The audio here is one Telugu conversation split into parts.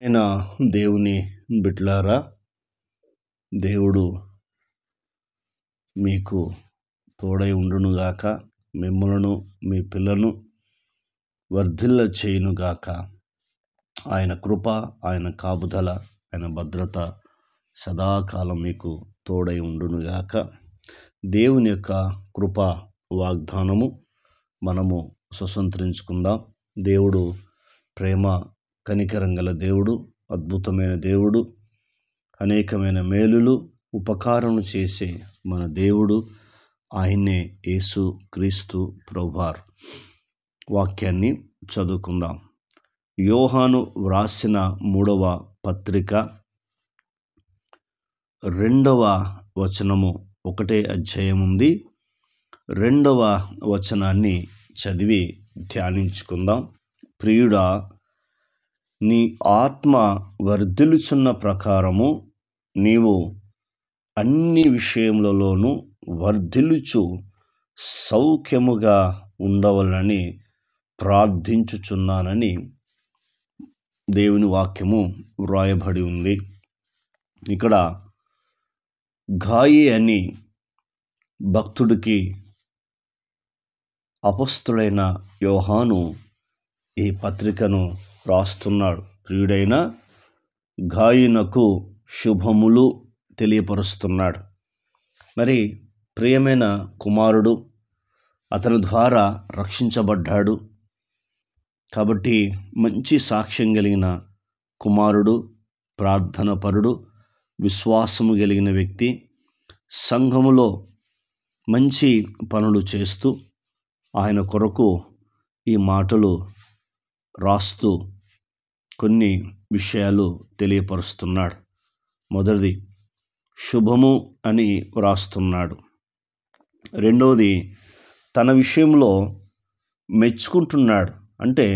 అయినా దేవుని బిడ్డలారా, దేవుడు మీకు తోడై ఉండునుగాక. మిమ్మలను మీ పిల్లను వర్ధిల్ల చేయునుగాక. ఆయన కృప, ఆయన కాపుదల, ఆయన భద్రత సదాకాలం మీకు తోడై ఉండునుగాక. దేవుని యొక్క కృప వాగ్దానము మనము స్వతంత్రించుకుందాం. దేవుడు ప్రేమ కనికరం గల దేవుడు, అద్భుతమైన దేవుడు, అనేకమైన మేలులు ఉపకారం చేసే మన దేవుడు. ఆయన్నే యేసు క్రీస్తు ప్రభువారు. వాక్యాన్ని చదువుకుందాం. యోహాను వ్రాసిన 3వ పత్రిక 2వ వచనము, 1వ అధ్యాయం ఉంది. 2వ వచనాన్ని చదివి ధ్యానించుకుందాం. ప్రియుడా, నీ ఆత్మ వర్ధిల్లుచున్న ప్రకారము నీవు అన్ని విషయములలోనూ వర్ధిల్లుచు సౌఖ్యముగా ఉండవలనని ప్రార్థించుచున్నానని దేవుని వాక్యము వ్రాయబడి ఉంది. ఇక్కడ గాయి అని భక్తుడికి అపొస్తలుడైన యోహాను ఈ పత్రికను రాస్తున్నాడు. ప్రియుడైన గాయునకు శుభములు తెలియపరుస్తున్నాడు. మరి ప్రియమైన కుమారుడు, అతని ద్వారా రక్షించబడ్డాడు కాబట్టి మంచి సాక్ష్యం కలిగిన కుమారుడు, ప్రార్థనపరుడు, విశ్వాసము కలిగిన వ్యక్తి, సంఘములో మంచి పనులు చేస్తూ ఆయన కొరకు ఈ మాటలు రాస్తూ కొన్ని విషయాలు తెలియపరుస్తున్నాడు. మొదటిది శుభము అని వ్రాస్తున్నాడు. రెండవది తన విషయంలో మెచ్చుకుంటున్నాడు. అంటే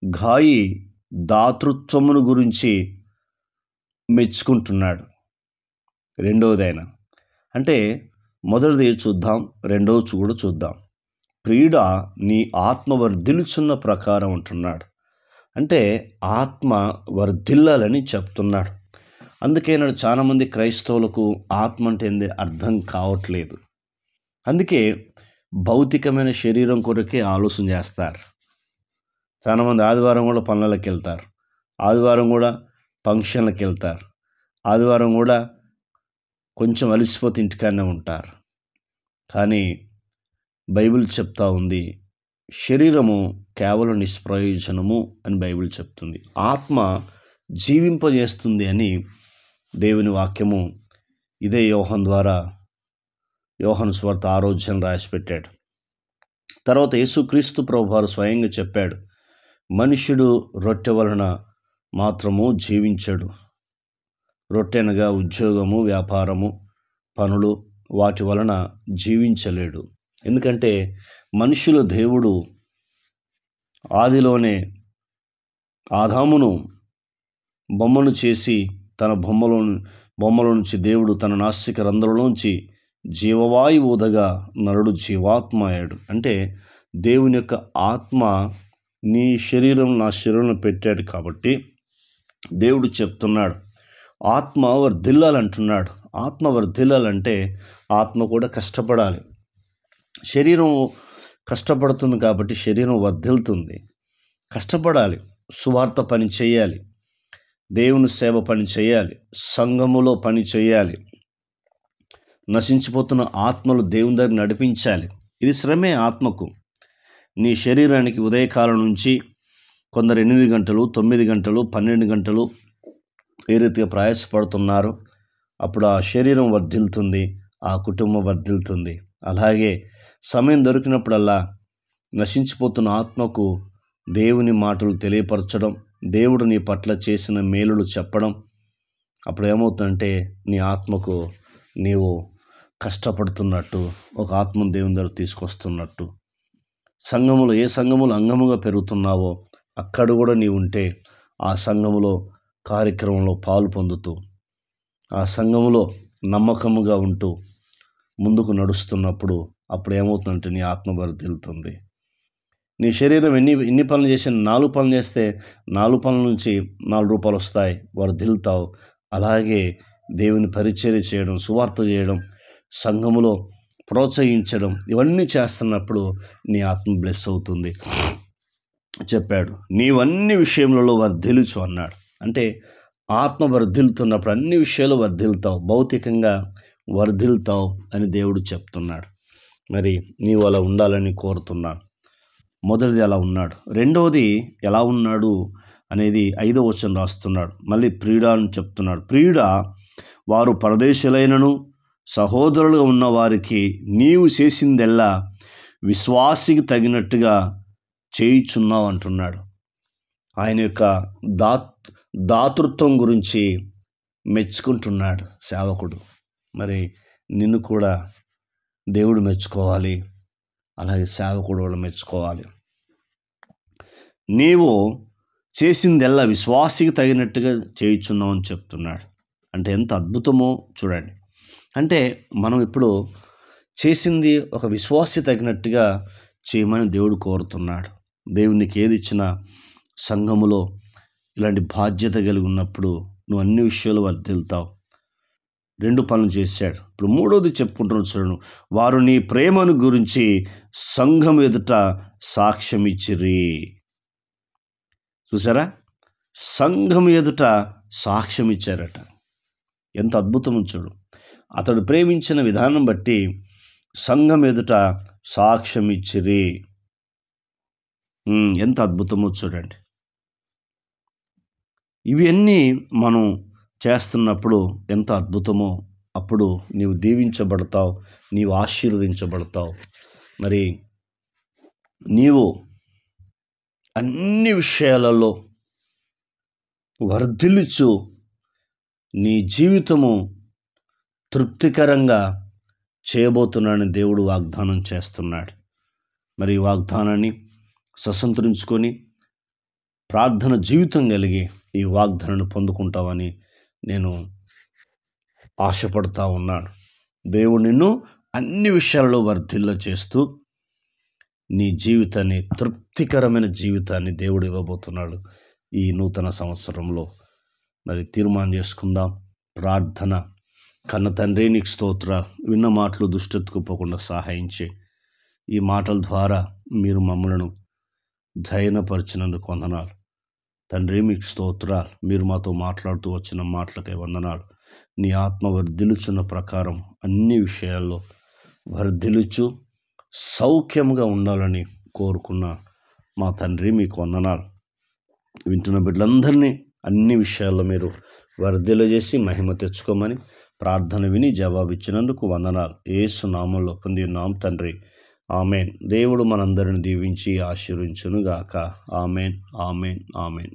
గాయి దాతృత్వమును గురించి మెచ్చుకుంటున్నాడు. రెండవది ఆయన అంటే మొదటిది చూద్దాం, రెండవది కూడా చూద్దాం. ప్రియుడా, నీ ఆత్మ వర్ధిల్లుచున్న ప్రకారం అంటున్నాడు. అంటే ఆత్మ వర్ధిల్లాలని చెప్తున్నాడు. అందుకే నాడు చాలామంది క్రైస్తవులకు ఆత్మ అంటే ఏంది అర్థం కావట్లేదు. అందుకే భౌతికమైన శరీరం కొరకే ఆలోచన చేస్తారు. చాలామంది ఆదివారం కూడా పనులకు వెళ్తారు, ఆదివారం కూడా ఫంక్షన్లకు వెళ్తారు, ఆదివారం కూడా కొంచెం అలసిపోతే ఇంటికాడనే ఉంటారు. కానీ బైబిల్ చెప్తా ఉంది, శరీరము కేవలం నిష్ప్రయోజనము అని బైబిల్ చెప్తుంది. ఆత్మ జీవింపజేస్తుంది అని దేవుని వాక్యము ఇదే యోహాను ద్వారా, యోహాను సువార్త 6వ అధ్యాయం రాసిపెట్టాడు. తర్వాత యేసుక్రీస్తు ప్రభువారు స్వయంగా చెప్పాడు, మనుష్యుడు రొట్టె వలన మాత్రము జీవించడు. రొట్టె అనగా ఉద్యోగము, వ్యాపారము, పనులు, వాటి వలన జీవించలేడు. ఎందుకంటే మనుషుల దేవుడు ఆదిలోనే ఆదామును బొమ్మను చేసి తన బొమ్మలో నుంచి దేవుడు తన నాసిక రంధ్రంలోంచి జీవవాయువు ఊదగా నరుడు జీవాత్మ అయ్యాడు. అంటే దేవుని యొక్క ఆత్మ నీ శరీరం నా శరీరంలో పెట్టాడు. కాబట్టి దేవుడు చెప్తున్నాడు ఆత్మ వర్ధిల్లాలంటున్నాడు. ఆత్మ వర్ధిల్లాలంటే ఆత్మ కూడా కష్టపడాలి. శరీరం కష్టపడుతుంది కాబట్టి శరీరం వర్ధిల్లుతుంది. కష్టపడాలి, సువార్త పని చేయాలి, దేవుని సేవ పని చేయాలి, సంఘములో పని చేయాలి, నశించిపోతున్న ఆత్మలు దేవుని దగ్గర నడిపించాలి. ఇది శ్రమే ఆత్మకు. నీ శరీరానికి ఉదయకాలం నుంచి కొందరు 8 గంటలు, 9 గంటలు, 12 గంటలు ఏ రీతిగా ప్రయాసపడుతున్నారు. అప్పుడు ఆ శరీరం వర్ధిల్లుతుంది, ఆ కుటుంబం వర్ధిల్లుతుంది. అలాగే సమయం దొరికినప్పుడల్లా నశించిపోతున్న ఆత్మకు దేవుని మాటలు తెలియపరచడం, దేవుడు నీ పట్ల చేసిన మేలులు చెప్పడం. అప్పుడు ఏమవుతుందంటే నీ ఆత్మకు నీవు కష్టపడుతున్నట్టు, ఒక ఆత్మను దేవుని దగ్గర తీసుకొస్తున్నట్టు. సంఘములో ఏ సంఘములో అంగముగా పెరుగుతున్నావో అక్కడ కూడా నీవు ఉంటే ఆ సంఘములో కార్యక్రమంలో పాలు పొందుతూ, ఆ సంఘములో నమ్మకముగా ఉంటూ ముందుకు నడుస్తున్నప్పుడు అప్పుడు ఏమవుతుందంటే నీ ఆత్మ వర్ధిల్లుతుంది. నీ శరీరం ఎన్ని పనులు చేసినా 4 పనులు చేస్తే 4 పనుల నుంచి 4 రూపాయలు వస్తాయి, వర్ధిల్తావు. అలాగే దేవుని పరిచర్య చేయడం, సువార్త చేయడం, సంఘములో ప్రోత్సహించడం, ఇవన్నీ చేస్తున్నప్పుడు నీ ఆత్మ బ్లెస్ అవుతుంది. చెప్పాడు, నీవన్ని విషయములలో వర్ధిల్లుచు అన్నాడు. అంటే ఆత్మ వర్ధిల్తున్నప్పుడు అన్ని విషయాలు వర్ధిల్తావు, భౌతికంగా వర్ధిల్తావు అని దేవుడు చెప్తున్నాడు. మరి నీవు అలా ఉండాలని కోరుతున్నాను. మొదటిది అలా ఉన్నాడు. రెండవది ఎలా ఉన్నాడు అనేది 5వ వచనం రాస్తున్నాడు. మళ్ళీ ప్రియుడా అని చెప్తున్నాడు. ప్రియుడా, వారు పరదేశులైనను సహోదరులుగా ఉన్న వారికి నీవు చేసిందెల్లా విశ్వాసికి తగినట్టుగా చేయుచున్నావు అంటున్నాడు. ఆయన యొక్క దాతృత్వం గురించి మెచ్చుకుంటున్నాడు సేవకుడు. మరి నిన్ను కూడా దేవుడు మెచ్చుకోవాలి, అలాగే సేవకుడు కూడా మెచ్చుకోవాలి. నీవు చేసిందెల్లా విశ్వాసికి తగినట్టుగా చేయుచున్నావు అని చెప్తున్నాడు. అంటే ఎంత అద్భుతమో చూడండి. అంటే మనం ఇప్పుడు చేసింది ఒక విశ్వాసి తగినట్టుగా చేయమని దేవుడు కోరుతున్నాడు. దేవునికి ఏది ఇచ్చినా సంఘములో ఇలాంటి బాధ్యత కలిగి ఉన్నప్పుడు నువ్వు అన్ని విషయాలు వర్ధిల్తావు. 2 పనులు చేశాడు. ఇప్పుడు 3వది చెప్పుకుంటున్నాడు చూడండి. వారు నీ ప్రేమను గురించి సంఘం ఎదుట సాక్ష్యం ఇచ్చిరి. చూసారా, సంఘం ఎదుట సాక్ష్యం ఇచ్చారట. ఎంత అద్భుతం చూడు. అతడు ప్రేమించిన విధానం బట్టి సంఘం ఎదుట సాక్ష్యం ఇచ్చిరి. ఎంత అద్భుతమో చూడండి. ఇవన్నీ మనం చేస్తున్నప్పుడు ఎంత అద్భుతమో. అప్పుడు నీవు దీవించబడతావు, నీవు ఆశీర్వదించబడతావు. మరి నీవు అన్ని విషయాలలో వర్ధిల్లుచు నీ జీవితము తృప్తికరంగా చేయబోతున్నాడని దేవుడు వాగ్దానం చేస్తున్నాడు. మరి ఈ వాగ్దానాన్ని స్వతంత్రించుకొని ప్రార్థన జీవితం కలిగి ఈ వాగ్దానాన్ని పొందుకుంటావని నేను ఆశపడతా ఉన్నాను. దేవుడు నిన్ను అన్ని విషయాల్లో వర్ధిల్ల చేస్తూ నీ జీవితాన్ని, తృప్తికరమైన జీవితాన్ని దేవుడు ఇవ్వబోతున్నాడు ఈ నూతన సంవత్సరంలో. మరి తీర్మానం చేసుకుందాం. ప్రార్థన. కన్న తండ్రి, నీకు స్తోత్రాలు. విన్న మాటలు దుష్టతకు పోకుండా సహాయం చేయి. ఈ మాటల ద్వారా మీరు మమ్మలను ధైర్యపరిచినందుకు వందనాలు తండ్రి. మీకు స్తోత్రాలు. మీరు మాతో మాట్లాడుతూ వచ్చిన మాటలకై వందనాలు. నీ ఆత్మ వర్ధిల్లుచున్న ప్రకారం అన్ని విషయాల్లో వర్ధిల్లుచు సౌఖ్యంగా ఉండాలని కోరుకున్న మా తండ్రి, మీకు వందనాలు. వింటున్న బిడ్డలందరినీ అన్ని విషయాల్లో మీరు వర్ధిల్లజేసి మహిమ తెచ్చుకోమని ప్రార్థన విని జవాబిచ్చినందుకు వందనాలు. యేసు నామంలో పొంది ఉన్నాం తండ్రి. ఆమెన్. దేవుడు మనందరిని దీవించి ఆశీర్వించునుగాక. Amen, amen, amen.